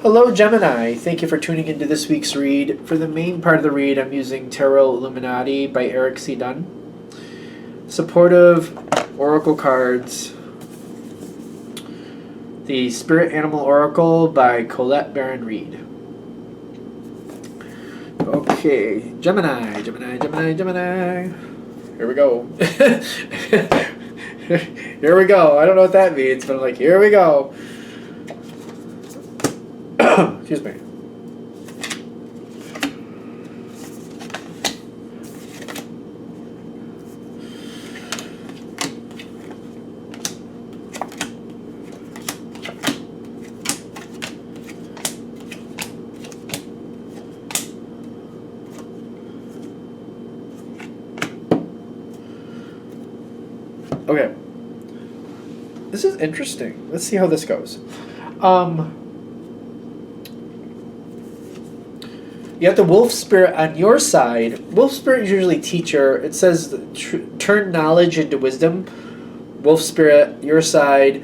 Hello, Gemini. Thank you for tuning into this week's read. For the main part of the read, I'm using Tarot Illuminati by Eric C. Dunn. Supportive Oracle cards. The Spirit Animal Oracle by Colette Baron Reed. Okay, Gemini. Here we go. Here we go. I don't know what that means, but I'm like, here we go. Excuse me. Okay. This is interesting. Let's see how this goes. You have the wolf spirit on your side. Wolf spirit is usually teacher. It says turn knowledge into wisdom. Wolf spirit, your side,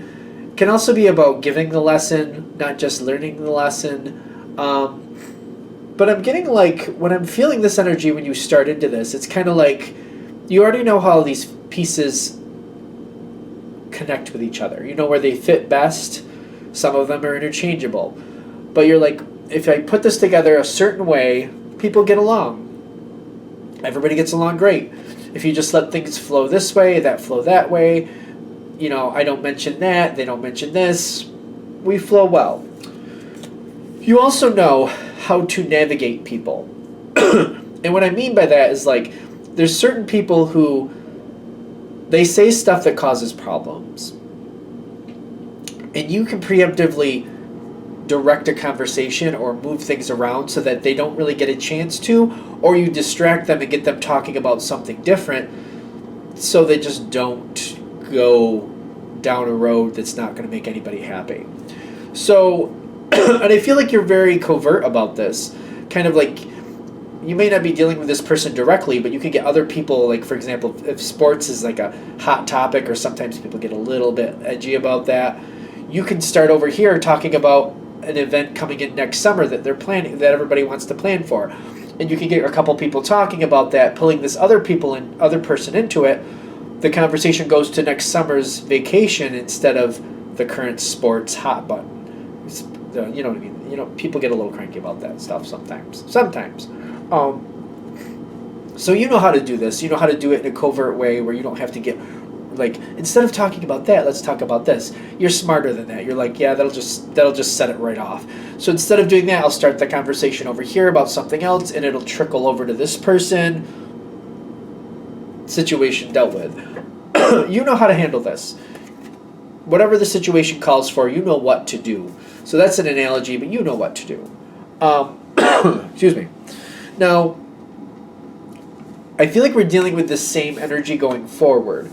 can also be about giving the lesson, not just learning the lesson. But I'm getting like, when I'm feeling this energy when you start into this, it's kind of like you already know how these pieces connect with each other. You know where they fit best. Some of them are interchangeable. But you're like, if I put this together a certain way, people get along. Everybody gets along great. If you just let things flow this way, that flow that way, you know, I don't mention that, they don't mention this, we flow well. You also know how to navigate people. And what I mean by that is like, there's certain people who, they say stuff that causes problems. And you can preemptively direct a conversation or move things around so that they don't really get a chance to, or you distract them and get them talking about something different so they just don't go down a road that's not going to make anybody happy. So, and I feel like you're very covert about this. Kind of like, you may not be dealing with this person directly, but you can get other people, like for example, if sports is like a hot topic, or sometimes people get a little bit edgy about that, you can start over here talking about an event coming in next summer that they're planning, that everybody wants to plan for, and you can get a couple people talking about that, pulling this other person into it. The conversation goes to next summer's vacation instead of the current sports hot button. You know what I mean? You know, people get a little cranky about that stuff sometimes. So you know how to do this. You know how to do it in a covert way where you don't have to get, like, instead of talking about that, let's talk about this. You're smarter than that. You're like, yeah, that'll just set it right off. So instead of doing that, I'll start the conversation over here about something else, and it'll trickle over to this person. Situation dealt with. You know how to handle this. Whatever the situation calls for, you know what to do. So that's an analogy, but you know what to do. Excuse me. Now, I feel like we're dealing with the same energy going forward.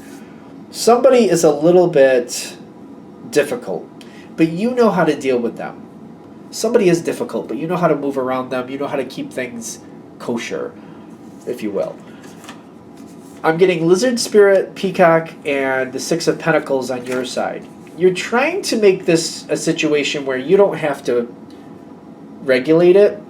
Somebody is a little bit difficult, but you know how to deal with them. Somebody is difficult, but you know how to move around them. You know how to keep things kosher, if you will. I'm getting Lizard Spirit, Peacock, and the Six of Pentacles on your side. You're trying to make this a situation where you don't have to regulate it.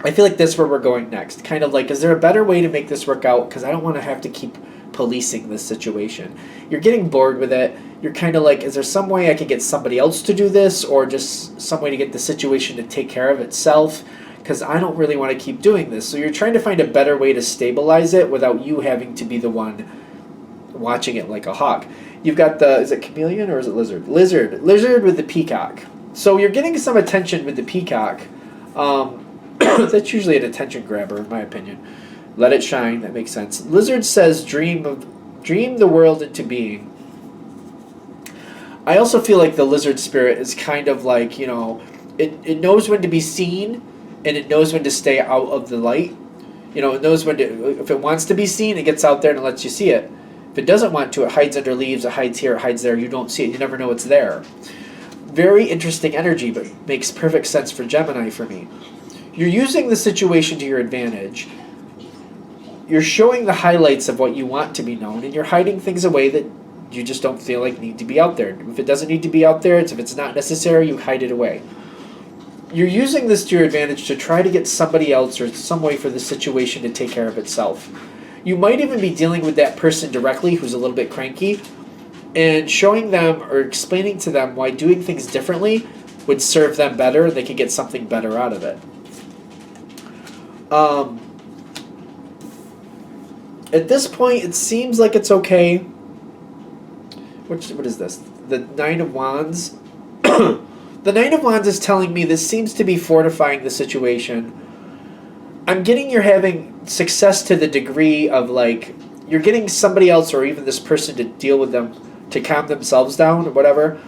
I feel like that's where we're going next. Kind of like, is there a better way to make this work out? Because I don't want to have to keep policing this situation. You're getting bored with it. You're kind of like, is there some way I could get somebody else to do this, or just some way to get the situation to take care of itself? Because I don't really want to keep doing this. So you're trying to find a better way to stabilize it without you having to be the one watching it like a hawk. You've got the, is it chameleon or is it lizard? Lizard with the peacock. So you're getting some attention with the peacock. That's usually an attention grabber, in my opinion. Let it shine. That makes sense. Lizard says, dream the world into being. I also feel like the lizard spirit is kind of like, you know, it knows when to be seen, and it knows when to stay out of the light. You know, it knows when to, if it wants to be seen, it gets out there and it lets you see it. If it doesn't want to, it hides under leaves, it hides here, it hides there. You don't see it. You never know it's there. Very interesting energy, but makes perfect sense for Gemini for me. You're using the situation to your advantage. You're showing the highlights of what you want to be known, and you're hiding things away that you just don't feel like need to be out there. If it doesn't need to be out there, if it's not necessary, you hide it away. you're using this to your advantage to try to get somebody else or some way for the situation to take care of itself. You might even be dealing with that person directly who's a little bit cranky and showing them or explaining to them why doing things differently would serve them better. They could get something better out of it. At this point, it seems like it's okay. What is this? The Nine of Wands. The Nine of Wands is telling me this seems to be fortifying the situation. I'm getting you're having success to the degree of like you're getting somebody else or even this person to deal with them, to calm themselves down or whatever,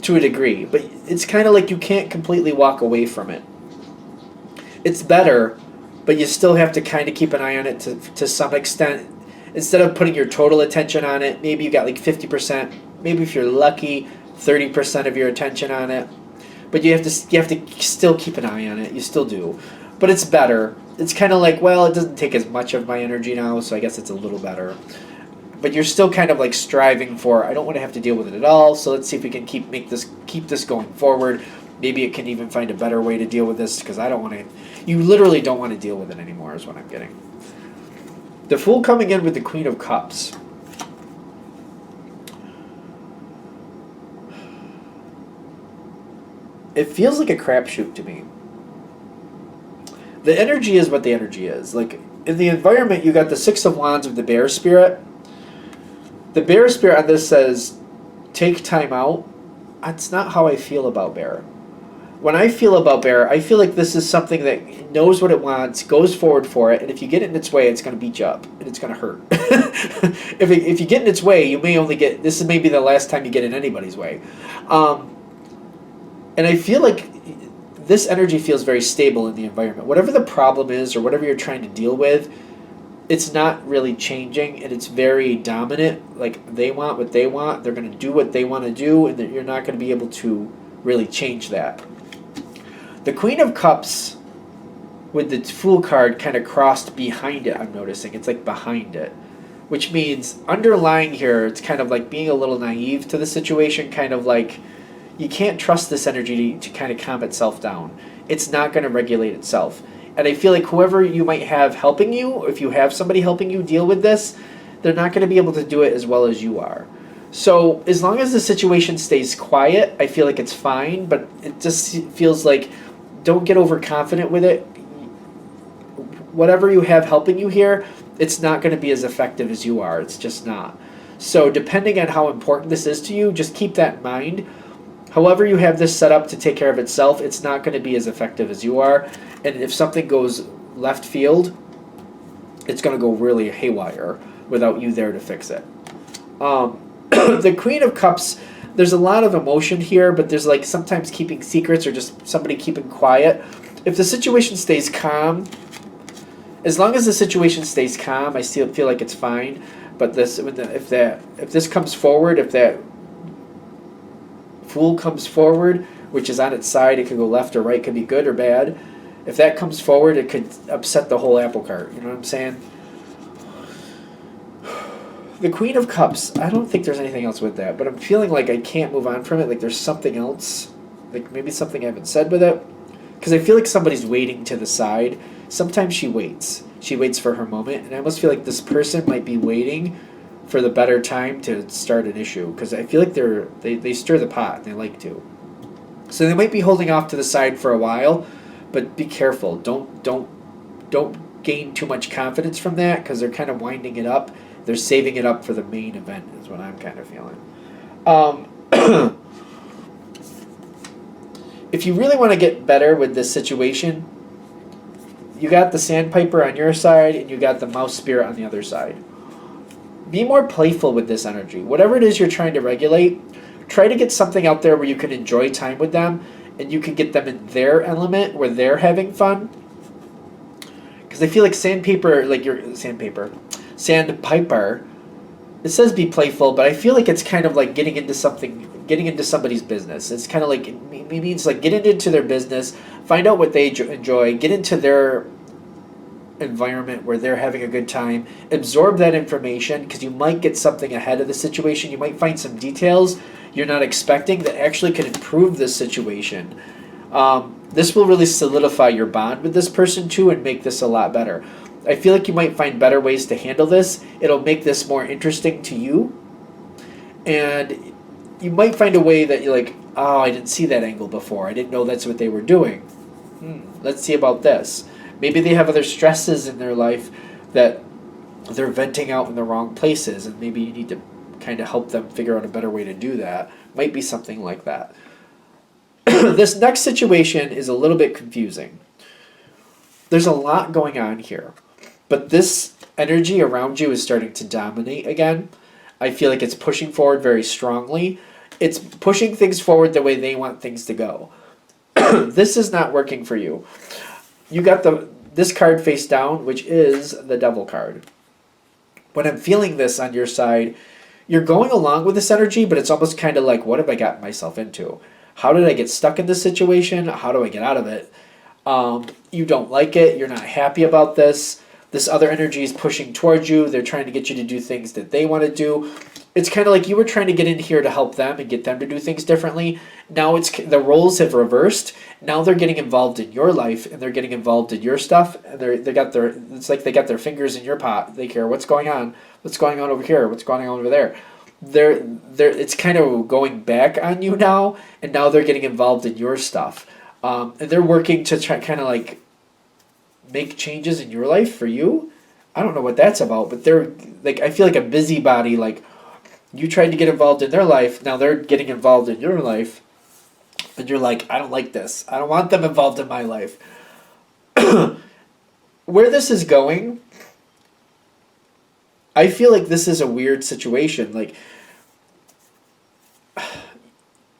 to a degree. But it's kind of like you can't completely walk away from it. It's better, but you still have to kind of keep an eye on it to some extent. Instead of putting your total attention on it, maybe you got like 50%, maybe if you're lucky, 30% of your attention on it. But you have to still keep an eye on it. You still do. But it's better. It's kind of like, well, it doesn't take as much of my energy now, so I guess it's a little better. But you're still kind of like striving for, I don't want to have to deal with it at all, so let's see if we can keep this going forward. Maybe it can even find a better way to deal with this, because I don't want to, you literally don't want to deal with it anymore is what I'm getting. The Fool coming in with the Queen of Cups. It feels like a crapshoot to me. The energy is what the energy is. Like, in the environment, you got the Six of Wands of the Bear Spirit. The Bear Spirit on this says, take time out. That's not how I feel about Bear. When I feel about Bear, I feel like this is something that knows what it wants, goes forward for it, and if you get in its way, it's going to beat you up, and it's going to hurt. If you get in its way, you may only get, this is maybe the last time you get in anybody's way. And I feel like this energy feels very stable in the environment. Whatever the problem is or whatever you're trying to deal with, it's not really changing, and it's very dominant. Like, they want what they want. They're going to do what they want to do, and you're not going to be able to really change that. The Queen of Cups with the Fool card kind of crossed behind it, I'm noticing. It's like behind it, which means underlying here, it's kind of like being a little naive to the situation, kind of like you can't trust this energy to kind of calm itself down. It's not going to regulate itself. And I feel like whoever you might have helping you, if you have somebody helping you deal with this, they're not going to be able to do it as well as you are. So as long as the situation stays quiet, I feel like it's fine, but it just feels like don't get overconfident with it. Whatever you have helping you here, it's not going to be as effective as you are. It's just not. So depending on how important this is to you, just keep that in mind. However you have this set up to take care of itself, it's not going to be as effective as you are. And if something goes left field, it's going to go really haywire without you there to fix it. The Queen of Cups, there's a lot of emotion here, but there's like sometimes keeping secrets or just somebody keeping quiet. If the situation stays calm, as long as the situation stays calm, I still feel like it's fine. But if this comes forward, if that Fool comes forward, which is on its side, it could go left or right, could be good or bad. If that comes forward, it could upset the whole apple cart. You know what I'm saying? The Queen of Cups, I don't think there's anything else with that, but I'm feeling like I can't move on from it. Like there's something else, like maybe something I haven't said with it. Because I feel like somebody's waiting to the side. Sometimes she waits. She waits for her moment, and I almost feel like this person might be waiting for the better time to start an issue, because I feel like they stir the pot and they like to. So they might be holding off to the side for a while, but be careful. Don't gain too much confidence from that, because they're kind of winding it up. They're saving it up for the main event is what I'm kind of feeling. If you really want to get better with this situation, you got the Sandpiper on your side and you got the Mouse Spirit on the other side. Be more playful with this energy. Whatever it is you're trying to regulate, try to get something out there where you can enjoy time with them and you can get them in their element where they're having fun. Because I feel like Sandpiper, it says be playful, but I feel like it's kind of like getting into somebody's business. It's kind of like, it means like get into their business, find out what they enjoy, get into their environment where they're having a good time, absorb that information, because you might get something ahead of the situation. You might find some details you're not expecting that actually could improve this situation. This will really solidify your bond with this person too and make this a lot better. I feel like you might find better ways to handle this. It'll make this more interesting to you. And you might find a way that you're like, oh, I didn't see that angle before. I didn't know that's what they were doing. Let's see about this. Maybe they have other stresses in their life that they're venting out in the wrong places, and maybe you need to kind of help them figure out a better way to do that. Might be something like that. This next situation is a little bit confusing. There's a lot going on here, but this energy around you is starting to dominate again. I feel like it's pushing forward very strongly. It's pushing things forward the way they want things to go. This is not working for you. You got this card face down, which is the Devil card. When I'm feeling this on your side, you're going along with this energy, but it's almost kind of like, what have I gotten myself into? How did I get stuck in this situation? How do I get out of it? You don't like it. You're not happy about this. This other energy is pushing towards you. They're trying to get you to do things that they want to do. It's kind of like you were trying to get in here to help them and get them to do things differently. Now the roles have reversed. Now they're getting involved in your life and they're getting involved in your stuff. And it's like they got their fingers in your pot. They care what's going on over here, what's going on over there. It's kind of going back on you now, and now they're getting involved in your stuff. And they're working to try kind of like make changes in your life for you. I don't know what that's about, but they're like, I feel like a busybody. Like, you tried to get involved in their life, now they're getting involved in your life, and you're like, I don't like this. I don't want them involved in my life. Where this is going, I feel like this is a weird situation. Like,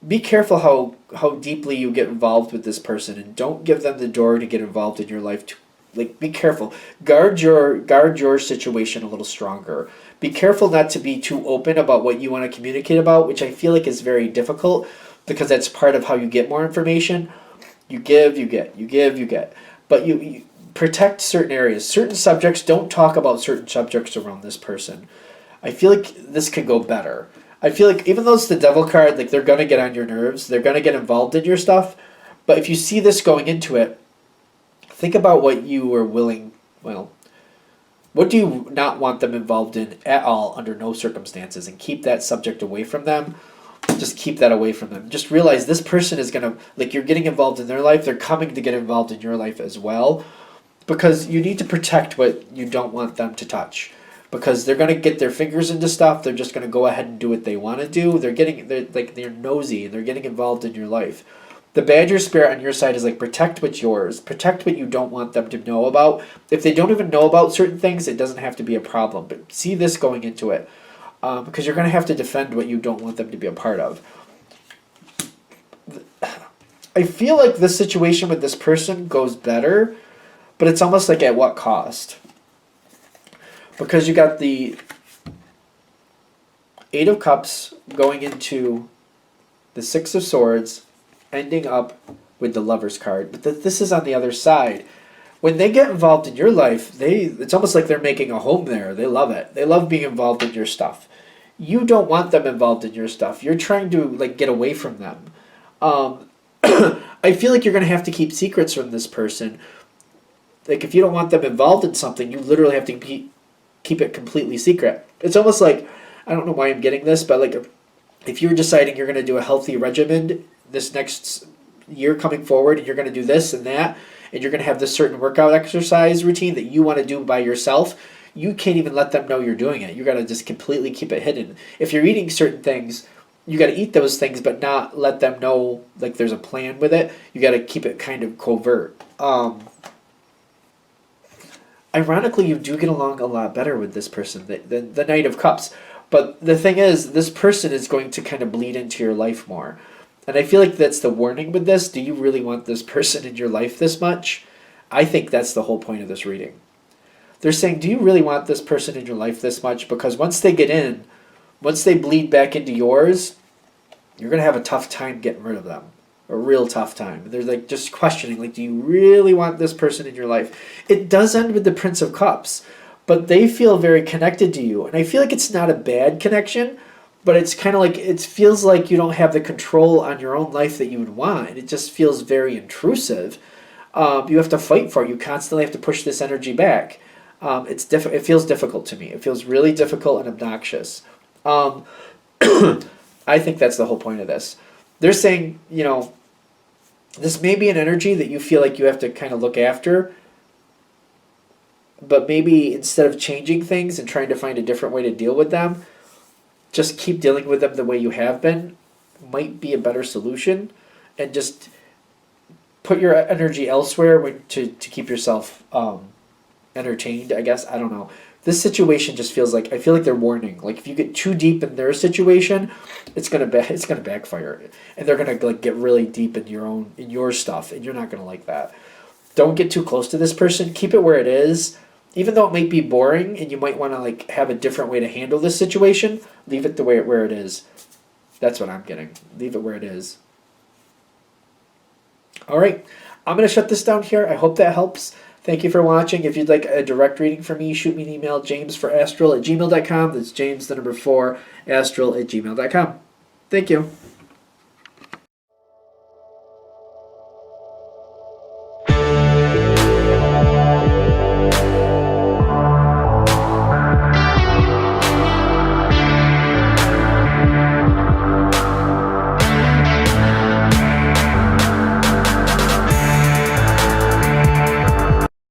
be careful how deeply you get involved with this person, and don't give them the door to get involved in your life too. Like, be careful. Guard your situation a little stronger. Be careful not to be too open about what you want to communicate about, which I feel like is very difficult because that's part of how you get more information. You give, you get. You give, you get. But you protect certain areas. Certain subjects, don't talk about certain subjects around this person. I feel like this could go better. I feel like even though it's the Devil card, like, they're going to get on your nerves. They're going to get involved in your stuff. But if you see this going into it, think about what you are willing, what do you not want them involved in at all under no circumstances, and keep that subject away from them. Just keep that away from them. Just realize this person is going to, like, you're getting involved in their life. They're coming to get involved in your life as well, because you need to protect what you don't want them to touch, because they're going to get their fingers into stuff. They're just going to go ahead and do what they want to do. They're nosy, and they're getting involved in your life. The Badger spirit on your side is like, protect what's yours. Protect what you don't want them to know about. If they don't even know about certain things, it doesn't have to be a problem. But see this going into it. Because you're going to have to defend what you don't want them to be a part of. I feel like this situation with this person goes better, but it's almost like, at what cost? Because you got the Eight of Cups going into the Six of Swords, ending up with the Lover's card. But this is on the other side. When they get involved in your life, it's almost like they're making a home there. They love it. They love being involved in your stuff. You don't want them involved in your stuff. You're trying to, like, get away from them. I feel like you're going to have to keep secrets from this person. Like, if you don't want them involved in something, you literally have to keep it completely secret. It's almost like, I don't know why I'm getting this, but like, if you're deciding you're going to do a healthy regimen this next year coming forward, and you're going to do this and that, and you're going to have this certain workout exercise routine that you want to do by yourself, you can't even let them know you're doing it. You got to just completely keep it hidden. If you're eating certain things, you got to eat those things, but not let them know, like, there's a plan with it. You got to keep it kind of covert. Ironically, you do get along a lot better with this person than the Knight of Cups. But the thing is, this person is going to kind of bleed into your life more. And I feel like that's the warning with this. Do you really want this person in your life this much? I think that's the whole point of this reading. They're saying, do you really want this person in your life this much? Because once they get in, once they bleed back into yours, you're going to have a tough time getting rid of them. A real tough time. They're like just questioning, like, do you really want this person in your life? It does end with the Prince of Cups, but they feel very connected to you. And I feel like it's not a bad connection. but it's kind of like it feels like you don't have the control on your own life that you would want, and it just feels very intrusive. You have to fight for it. You constantly have to push this energy back. It feels difficult to me. It feels really difficult and obnoxious. Um, I think that's the whole point of this. They're saying, this may be an energy that you feel like you have to kind of look after, but maybe instead of changing things and trying to find a different way to deal with them, just keep dealing with them the way you have been might be a better solution, and just put your energy elsewhere to keep yourself entertained, I guess. I don't know. This situation just feels like, I feel like they're warning. Like if you get too deep in their situation, it's gonna backfire, and they're gonna like get really deep in your stuff, and you're not gonna like that. Don't get too close to this person. Keep it where it is. Even though it might be boring and you might want to like have a different way to handle this situation, leave it where it is. That's what I'm getting. Leave it where it is. All right, I'm going to shut this down here. I hope that helps. Thank you for watching. If you'd like a direct reading from me, shoot me an email, jamesforastral@gmail.com. That's James, the number 4, astral@gmail.com. Thank you.